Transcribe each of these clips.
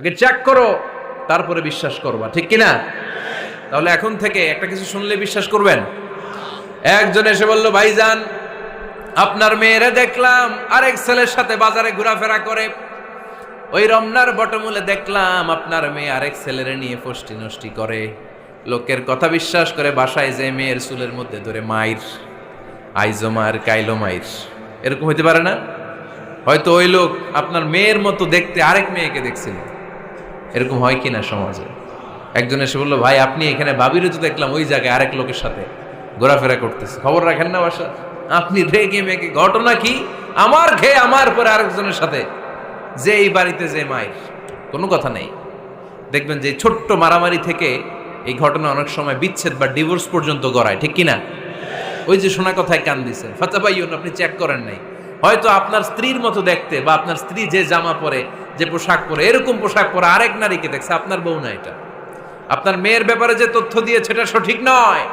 আগে চেক করো, তারপরে বিশ্বাস করবা, ঠিক কিনা? তাহলে এখন থেকে একটা কিছু শুনলে বিশ্বাস করবেন? একজন এসে বলল, ভাইজান আপনার মেয়েরে দেখলাম আরেক ছেলের সাথে বাজারে ঘোরাফেরা করে, ওই রমনার বটমূলে দেখলাম আপনার মেয়ে আরেক ছেলেরে নিয়ে ফষ্টি নষ্টি করে, লোকের কথা বিশ্বাস করে বাসায় যে মেয়ের চুলের মধ্যে ধরে মাইর, আইজো মার কাইলো মাইর। এরকম হইতে পারে না? হয়তো ওই লোক আপনার মেয়ের মতো দেখতে আরেক মেয়েকে দেখছিল। এরকম হয় কিনা সমাজে? একজন এসে বললো, ভাই আপনি এখানে ভাবিরে তো দেখলাম ওই জায়গায় আরেক লোকের সাথে ঘোরাফেরা করতেছে, খবর রাখেন না বাসা? আপনি রেগে মেগে, ঘটনা কি? আমার খেয়ে আমার পরে আরেকজনের সাথে, যে এই বাড়িতে যে মায়ের, কোনো কথা নেই। দেখবেন যে ছোট্ট মারামারি থেকে এই ঘটনা অনেক সময় বিচ্ছেদ বা ডিভোর্স পর্যন্ত গড়ায়, ঠিক কিনা? ওই যে শোনা কথায় কান দিচ্ছেন, ফাতাবাইয়ুন, আপনি চেক করেন নাই। হয়তো আপনার স্ত্রীর মতো দেখতে বা আপনার স্ত্রী যে জামা পরে, যে পোশাক পরে, এরকম পোশাক পরে আরেক নারীকে দেখছে, আপনার বউ না এটা। আপনার মেয়ের ব্যাপারে যে তথ্য দিয়েছে এটা সঠিক নয়,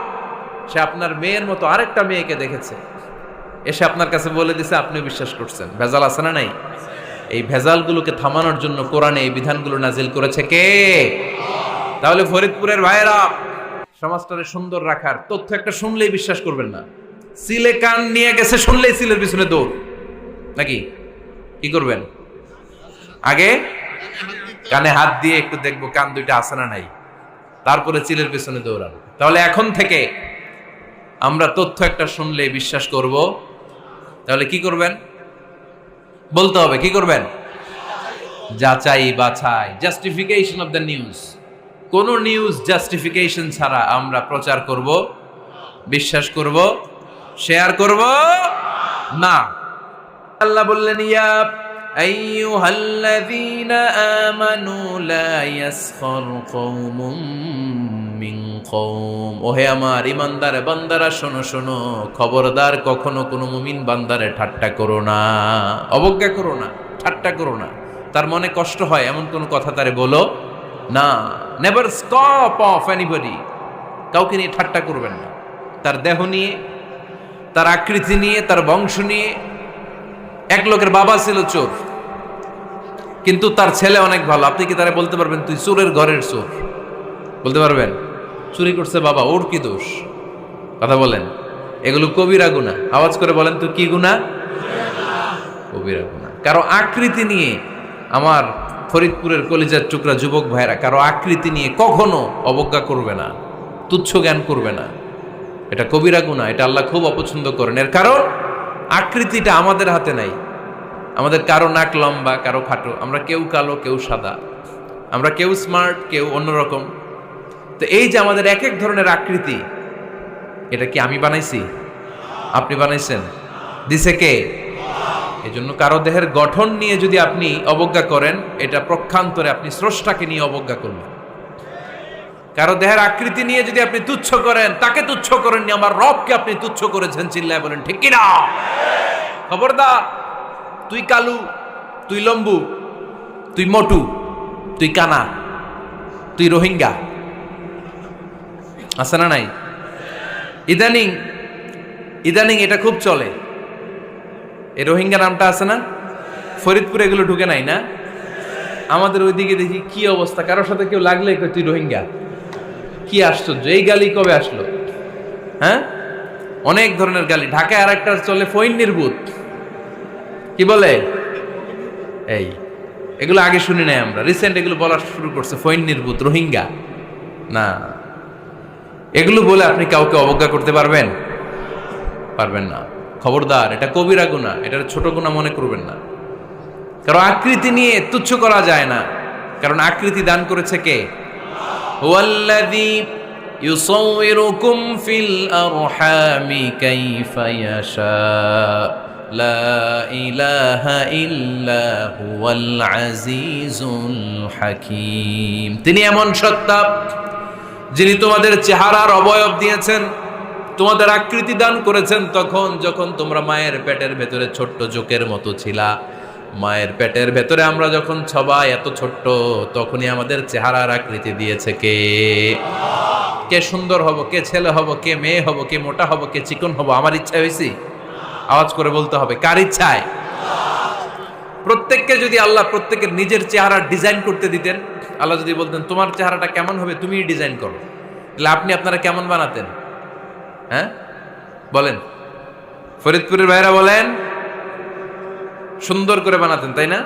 সে আপনার মেয়ের মতো আরেকটা মেয়েকে দেখেছে, এসে আপনার কাছে বলে দিছে, আপনি বিশ্বাস করছেন। ভেজাল আছে না নাই? এই ভেজালগুলোকে থামানোর জন্য কোরআনে এই বিধানগুলো নাজিল করেছে কে? তাহলে ফরিদপুরের ভাইয়েরা, সমাজটারে সুন্দর রাখার তথ্য একটা শুনলেই বিশ্বাস করবেন না। সিলে কান নিয়ে গেছে শুনলেই সিলের পিছনে দৌড়, নাকি? কি করবেন? আগে কানে হাত দিয়ে একটু দেখবো কান দুইটা আছে না নাই, তারপরে চিলের পিছনে দৌড়াবো। তাহলে এখন থেকে আমরা তথ্য একটা শুনলে বিশ্বাস করব। তাহলে কি করবেন? বলতে হবে কি করবেন? যাচাই বাছাই, জাস্টিফিকেশন অফ দ্য নিউজ। কোন নিউজ জাস্টিফিকেশন ছাড়া আমরা প্রচার করব, বিশ্বাস করব, শেয়ার করব না। আল্লাহ বললেন, ইয়া আইয়ুহাল্লাযীনা আমানু লা ইয়াসখার কওমুম মিন কওম। ওহে আমার ঈমানদার বান্দারা, শোনো শোনো, খবরদার কখনো কোনো মুমিন বান্দারে ঠাট্টা করো না, অবজ্ঞা করো না, ঠাট্টা করো না। তার মনে কষ্ট হয় এমন কোন কথা তারে বলো না। Never scoff of anybody. কাউকে নিয়ে ঠাট্টা করবেন না, তার দেহ নিয়ে, তার আকৃতি নিয়ে, তার বংশ নিয়ে। এক লোকের বাবা ছিল চোর, কিন্তু তার ছেলে অনেক ভালো। আপনি কি তারা বলতে পারবেন তুই চোরের ঘরের চোর? বলতে পারবেন? চুরি করছে বাবা, ওর কি দোষ? কথা বলেন। এগুলো কবিরা গুনাহ। আওয়াজ করে বলেন তো, কি গুনাহ? কবিরা গুনাহ। কারো আকৃতি নিয়ে, আমার ফরিদপুরের কলিজার টুকরা যুবক ভাইরা, কারো আকৃতি নিয়ে কখনো অবজ্ঞা করবে না, তুচ্ছ জ্ঞান করবে না। এটা কবিরা গুনাহ, এটা আল্লাহ খুব অপছন্দ করেন। এর কারণ আকৃতিটা আমাদের হাতে নাই। আমাদের কারো নাক লম্বা, কারো খাটো, আমরা কেউ কালো, কেউ সাদা, আমরা কেউ স্মার্ট, কেউ অন্যরকম। তো এই যে আমাদের এক এক ধরনের আকৃতি, এটা কি আমি বানাইছি? আপনি বানাইছেন? দিছে কে? এই জন্য কারো দেহের গঠন নিয়ে যদি আপনি অবজ্ঞা করেন, এটা প্রক্ষান্তরে আপনি স্রষ্টাকে নিয়ে অবজ্ঞা করলেন। কারো দেহের আকৃতি নিয়ে যদি আপনি তুচ্ছ করেন, তাকে তুচ্ছ করেননি, আমার রবকে আপনি তুচ্ছ করেছেন। চিল্লায় বলেন ঠিক কিনা? খবরদার, তুই কালু, তুই লম্বু, তুই মোটু, তুই কানা, তুই রোহিঙ্গা, আছে না নাই? ইদানিং ইদানিং এটা খুব চলে। এই রোহিঙ্গা নামটা আছে না? ফরিদপুরে এগুলো ঢুকে নাই না? আমাদের ওইদিকে দেখি কি অবস্থা, কারোর সাথে কেউ লাগলে কই তুই রোহিঙ্গা। কি আশ্চর্য, এই গালি কবে আসলো? হ্যাঁ, অনেক ধরনের গালি। ঢাকায় আর একটা চলে ফইন্নির ভূত, কি বলে? এই এগুলো আগে শুনি নাই আমরা, রিসেন্ট এগুলো বলা শুরু করছে। ফইন্নির ভূত, রোহিঙ্গা না। এগুলো বলে আপনি কাউকে অবজ্ঞা করতে পারবেন? পারবেন না। খবরদার, এটা কবিরা গুনাহ, এটা ছোট গুনাহ মনে করবেন না। কারণ আকৃতি নিয়ে তুচ্ছ করা যায় না, কারণ আকৃতি দান করেছে কে? হুয়াল্লাযী ইউসাউইরুকুম ফিল আরহামি কাইফা ইয়াশা লা ইলাহা ইল্লা হুয়াল আজিজুল হাকীম। তিনি এমন সত্তা, যিনি তোমাদের চেহারার অবয়ব দিয়েছেন, তোমাদের আকৃতি দান করেছেন তখন যখন তোমরা মায়ের পেটের ভেতরে ছোট্ট জোকের মতো ছিলা। মায়ের পেটের ভেতরে আমরা যখন সবাই এত ছোট্ট, তখনই আমাদের চেহারার আকৃতি দিয়েছে কে? কে সুন্দর হব, কে ছেলে হব, কে মেয়ে হব, কে মোটা হব, কে চিকন হব আমার ইচ্ছা হয়েছি? আওয়াজ করে বলতে হবে, কার ইচ্ছায়? প্রত্যেককে যদি আল্লাহ প্রত্যেকের নিজের চেহারা ডিজাইন করতে দিতেন, আল্লাহ যদি বলতেন তোমার চেহারাটা কেমন হবে তুমিই ডিজাইন করো, তাহলে আপনি আপনারা কেমন বানাতেন? হ্যাঁ বলেন, ফরিদপুরের ভাইরা বলেন, সুন্দর করে বানাতেন তাই না?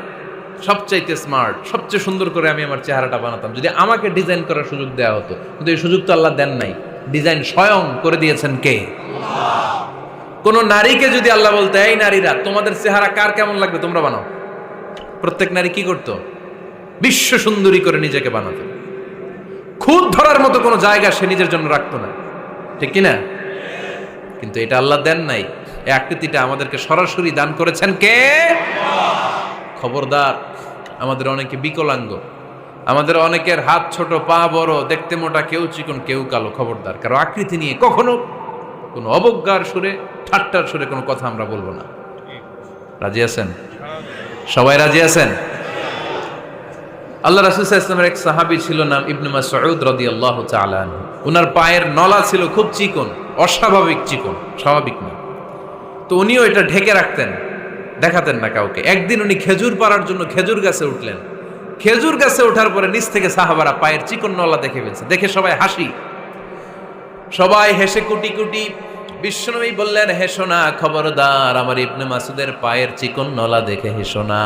সবচাইতে স্মার্ট, সবচেয়ে সুন্দর করে আমি আমার চেহারাটা বানাতাম যদি আমাকে ডিজাইন করার সুযোগ দেওয়া হতো। কিন্তু এই সুযোগ তো আল্লাহ দেন নাই। ডিজাইন স্বয়ং করে দিয়েছেন কে? কোন নারীকে যদি আল্লাহ বলতে এই নারীরা তোমাদের চেহারা কার কেমন লাগবে তোমরা বানাও, প্রত্যেক নারী কি করতো? বিশ্ব সুন্দরী করে নিজেকে বানাতো। খুদ ধরার মতো কোনো জায়গা সে নিজের জন্য রাখতো না, ঠিক কিনা? কিন্তু এটা আল্লাহ দেন নাই। এই আকৃতিটা আমাদেরকে সরাসরি দান করেছেন কে? খবরদার, আমাদের অনেকে বিকলাঙ্গ, আমাদের অনেকের হাত ছোট, পা বড়, দেখতে মোটা, কেউ চিকন কেউ কালো। খবরদার, কারো আকৃতি নিয়ে কখনো কোনো অবজ্ঞার সুরে, ঠাট্টার সুরে কোনো কথা আমরা বলবো না। রাজি আছেন? সবাই রাজি আছেন? আল্লাহ রাসূল সাল্লাল্লাহু আলাইহি ওয়াসাল্লামের এক সাহাবী ছিল, নাম ইবনে মাসউদ রাদিয়াল্লাহু তাআলা আনহু। ওনার পায়ের নলা ছিল খুব চিকন, অস্বাভাবিক চিকন, স্বাভাবিক না। তো উনিও এটা ঢেকে রাখতেন, দেখাতেন না কাউকে। একদিন উনি খেজুর পাড়ার জন্য খেজুর গাছে উঠলেন। খেজুর গাছে ওঠার পরে নিচ থেকে সাহাবারা পায়ের চিকন নলা দেখে ফেলছে। দেখে সবাই হাসি, সবাই হেসে কুটি কুটি। বিশ্বনবী বললেন, হেসো না, খবরদার, আমার ইবনে মাসুদের পায়ের চিকন নলা দেখে হেসো না।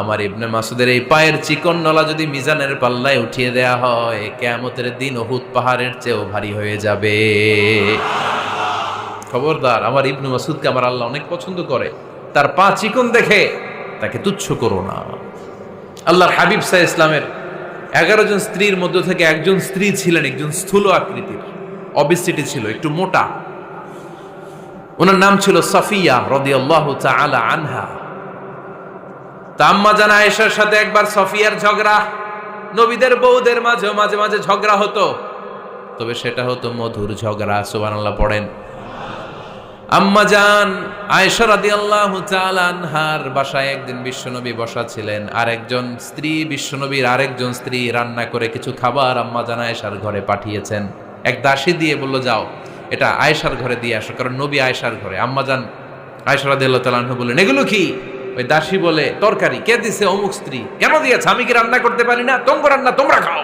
আমার ইবনে মাসুদের এই পায়ের চিকন নলা যদি মিজানের পাল্লায় উঠিয়ে দেয়া হয়, কিয়ামতের দিন উহুদ পাহাড়ের চেয়েও ভারী হয়ে যাবে। খবরদার, আমার ইবনে মাসুদকে আমার আল্লাহ অনেক পছন্দ করে, তার পা চিকন দেখে তাকে তুচ্ছ করো না। আল্লাহর হাবিব সাল্লাল্লাহু আলাইহি ইসলামের 11 জন স্ত্রীর মধ্য থেকে একজন স্ত্রী ছিলেন একজন স্থূল আকৃতির, অবিসিটি ছিল, একটু মোটা। ওনার নাম ছিল সাফিয়া রাদিয়াল্লাহু তাআলা আনহা। আম্মা জান আয়েশার সাথে একবার সাফিয়ার ঝগড়া। নবীদের বউদের মাঝে মাঝে মাঝে ঝগড়া হতো, তবে সেটা হতো মধুর ঝগড়া। সুবহানাল্লাহ পড়েন। আম্মা জান আয়েশা রাদিয়াল্লাহু তাআলা আনহার বাসায় একদিন বিশ্বনবী বসা ছিলেন। আরেকজন স্ত্রী, বিশ্বনবীর আরেকজন স্ত্রী রান্না করে কিছু খাবার আম্মা জান আয়েশার ঘরে পাঠিয়েছেন। এক দাসী দিয়ে বলল, যাও এটা আয়েশার ঘরে দিয়ে আসো, কারণ নবী আয়েশার ঘরে। আম্মা জান আয়েশা রাদিয়াল্লাহু তাআলা আনহা বললেন, এগুলো কি? ওই দাসী বলে, তরকারি। কে দিছে? অমুক স্ত্রী। কেন দিয়েছে? আমি কি রান্না করতে পারি না? তোমরা রান্না তোমরা খাও।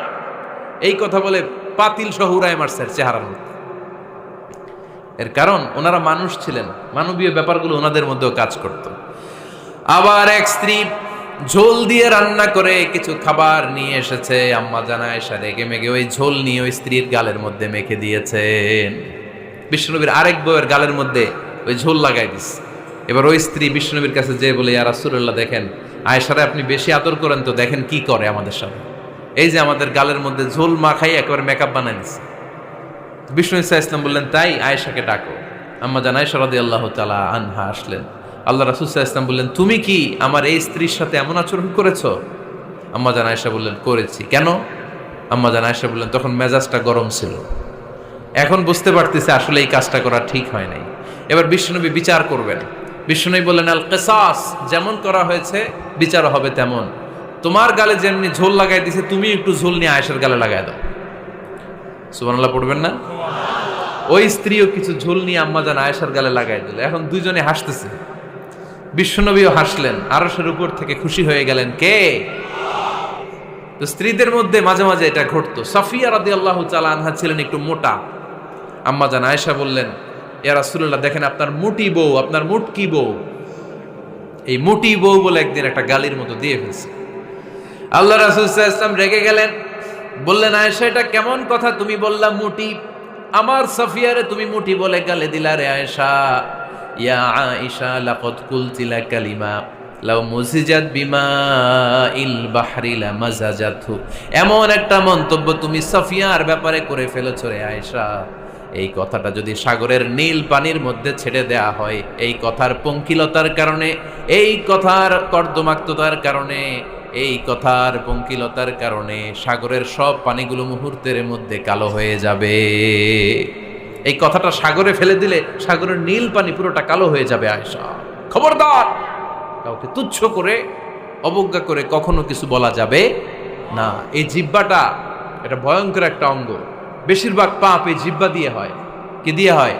এই কথা বলে পাতিল সহ উড়ায় মারছে চেহারার মধ্যে। এর কারণ ওনারা মানুষ ছিলেন, মানবীয় ব্যাপারগুলো ওনাদের মধ্যেও কাজ করত। আবার এক স্ত্রী ঝোল দিয়ে রান্না করে কিছু খাবার নিয়ে এসেছে। আম্মা জান আয়েশা রেগে মেগে ওই ঝোল নিয়ে ওই স্ত্রীর গালের মধ্যে মেখে দিয়েছেন। বিশ্বনবীর আরেক বউয়ের গালের মধ্যে ওই ঝোল লাগাই দিস। এবার ওই স্ত্রী বিশ্বনবীর কাছে যেয়ে বলে, ইয়া রাসূলুল্লাহ, দেখেন আয়েশারে আপনি বেশি আদর করেন তো, দেখেন কি করে আমাদের সাথে। এই যে আমাদের গালের মধ্যে ঝোল মাখাই একেবারে মেকআপ বানাই দিচ্ছে। বিষ্ণু ইসা ইসলাম বললেন, তাই আয়েশাকে ডাকো। আম্মা জান আয়েশা রাদিয়াল্লাহু তাআলা আনহা আসলেন। আল্লাহ রাসূল সাল্লাল্লাহু আলাইহি ওয়াসাল্লাম বললেন, তুমি কি আমার এই স্ত্রীর সাথে এমন আচরণ করেছো? আম্মা জান আয়েশা বললেন, করেছি। কেন? আম্মা জান আয়েশা বললেন, তখন মেজাজটা গরম ছিল, এখন বুঝতে পারতেছে আসলে এই কাজটা করা ঠিক হয় নাই। এবার বিশ্বনবী বিচার করবেন। বিশ্বনবী বললেন, আল কিসাস, যেমন করা হয়েছে বিচার হবে তেমন। তোমার গালে যেমনি ঝোল লাগাই দিছে, তুমি একটু ঝোল নিয়ে আয়েশার গালে লাগাই দাও। সুবহানাল্লাহ পড়বেন না? ওই স্ত্রীও কিছু ঝোল নিয়ে আম্মা জান আয়েশার গালে লাগাই দিল। এখন দুইজনে হাসতেছে, বিশ্বনবীও হাসলেন, আরশের উপর থেকে খুশি হয়ে গেলেন কে? তো স্ত্রীদের মধ্যে মাঝে মাঝে এটা ঘটতো। সাফিয়া রাদিয়াল্লাহু তাআলা আনহা ছিলেন একটু মোটা। আম্মা জান আয়েশা বললেন, ইয়া রাসূলুল্লাহ, দেখেন আপনার মুটি বউ, আপনার মুটকি বউ, এই মুটি বউ বলে একদিন একটা গালির মতো দিয়ে ফেলছে। আল্লাহ রাসূল সাল্লাল্লাহু আলাইহি ওয়াসাল্লাম রেগে গেলেন, বললেন, আয়েশা এটা কেমন কথা? তুমি বললা মুটি, আমার সাফিয়ারে তুমি মুটি বলে গালে দিলা রে আয়েশা। ইয়া আয়েশা লাকাদ কুলতি লা কালিমা লাউ মুজিজাত বিমাইল বাহরি লামাজাজাতহু। এমন একটা মন্তব্য তুমি সাফিয়ার ব্যাপারে করে ফেলেছো রে আয়েশা, এই কথাটা যদি সাগরের নীল পানির মধ্যে ছেড়ে দেয়া হয়, এই কথার পঙ্কিলতার কারণে, এই কথার কর্দমাক্ততার কারণে, এই কথার পঙ্কিলতার কারণে সাগরের সব পানিগুলো মুহূর্তের মধ্যে কালো হয়ে যাবে। এই কথাটা সাগরে ফেলে দিলে সাগরের নীল পানি পুরোটা কালো হয়ে যাবে। আয়েশা, খবরদার, কাউকে তুচ্ছ করে অবজ্ঞা করে কখনো কিছু বলা যাবে না। এই জিহ্বাটা এটা ভয়ঙ্কর একটা অঙ্গ। বেশিরভাগ পাপ এই জিহ্বা দিয়ে হয়। কি দিয়ে হয়?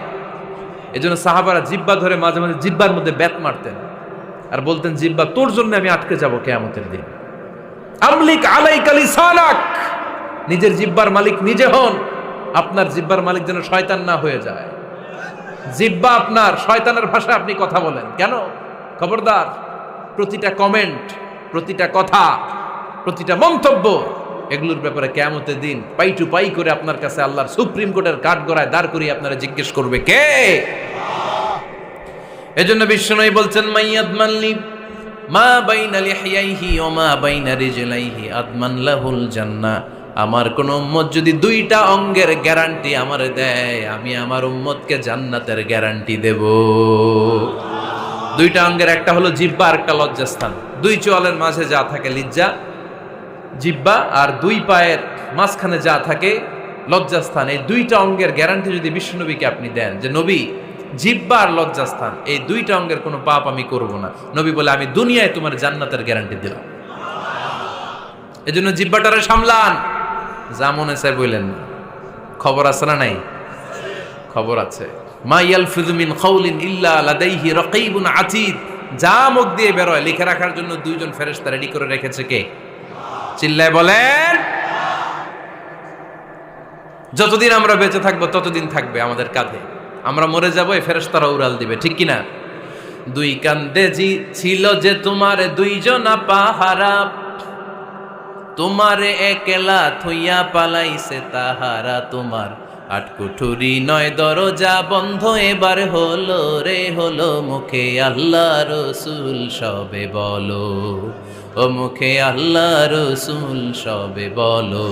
এজন্য সাহাবারা জিহ্বা ধরে মাঝে মাঝে জিহ্বার মধ্যে ব্যাত মারতেন। আর বলতেন জিহ্বা তোর জন্য আমি আটকে যাব কিয়ামতের দিন। আমলিক আলাইকা লিসানাক, নিজের জিহ্বার মালিক নিজে হন। আপনার জিহ্বার মালিক যেন শয়তান না হয়ে যায়। জিহ্বা আপনার, শয়তানের ভাষায় আপনি কথা বলেন কেন? খবরদার, প্রতিটা কমেন্ট, প্রতিটা কথা, প্রতিটা মন্তব্য, এগুলোর ব্যাপারে কিয়ামতের দিন পাই টু পাই করে আপনার কাছে আল্লাহর সুপ্রিম কোর্টের কাঠগড়ায় দাঁড় করিয়ে আপনারা জিজ্ঞেস করবে কে? এজন্য বিশ্বনবী বলছেন মাইয়াদমানলি মা বাইনা লিহিয়াইহি ওয়া মা বাইনা রিজলাইহি আদমান লাহুল জান্নাহ। আমার কোন উম্মত যদি দুইটা অঙ্গের গ্যারান্টি আমারে দেয়, আমি আমার উম্মতকে জান্নাতের গ্যারান্টি দেব। দুইটা অঙ্গের, একটা হলো জিহ্বা আর একটা লজ্জাস্থান। দুই চোয়ালের মাঝে যা থাকে লিজ্জা জিহ্বা, আর দুই পায়ের মাঝখানে যা থাকে লজ্জাস্থান। এই দুইটা অঙ্গের গ্যারান্টি যদি বিশ্বনবীকে আপনি দেন যে নবী জিহ্বা আর লজ্জাস্থান এই দুইটা অঙ্গের কোনো পাপ আমি করব না, নবী বলে আমি দুনিয়ায় তোমার জান্নাতের গ্যারান্টি দিলাম। এজন্য জিহ্বাটারে সামলান, যা মনে চায় বললেন না। খবর আছে না নাই? খবর আছে। মা ইয়ালফিযু মিন কাউলিন ইল্লা লাদাইহি রাকীবুন আতীদ। যা মুখ দিয়ে বের হয় লিখে রাখার জন্য দুইজন ফেরেশতা রেডি করে রেখেছে কে? চিল্লায় বলেন। যতদিন আমরা বেঁচে থাকবো ততদিন থাকবে আমাদের কাঁধে। আমরা মরে যাবো, এই ফেরেশতারা উড়াল দিবে, ঠিক কিনা? দুই কান্দে জি ছিল যে তোমার দুইজনা পাহারা, তোমারে একলা থইয়া পালাইছে তাহারা। তোমার আটকুঠুরি নয় দরজা বন্ধ এবার হলো রে হলো। মুখে আল্লাহ রসুল সবে বলো, ও মুখে আল্লাহ রসুল সবে বলো।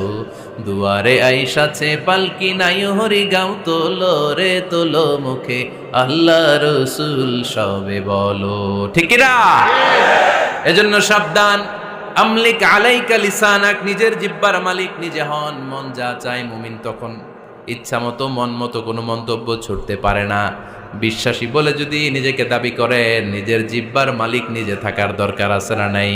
দুয়ারে আইসাছে পালকি নাই হরি গাও তোলো রে তোলো। মুখে আল্লাহ রসুল সবে বলো, ঠিক না? এজন্য সাবধান। আমলিক আলাইকা লিসানাক, নিজের জিহ্বার মালিক নিজে হন। মন যা চায় মুমিন তখন ইচ্ছা মতো মন মতো কোনো মন্তব্য ছুটতে পারে না। বিশ্বাসী বলে যদি নিজেকে দাবি করেন, নিজের জিহ্বার মালিক নিজে থাকার দরকার আছে না নাই?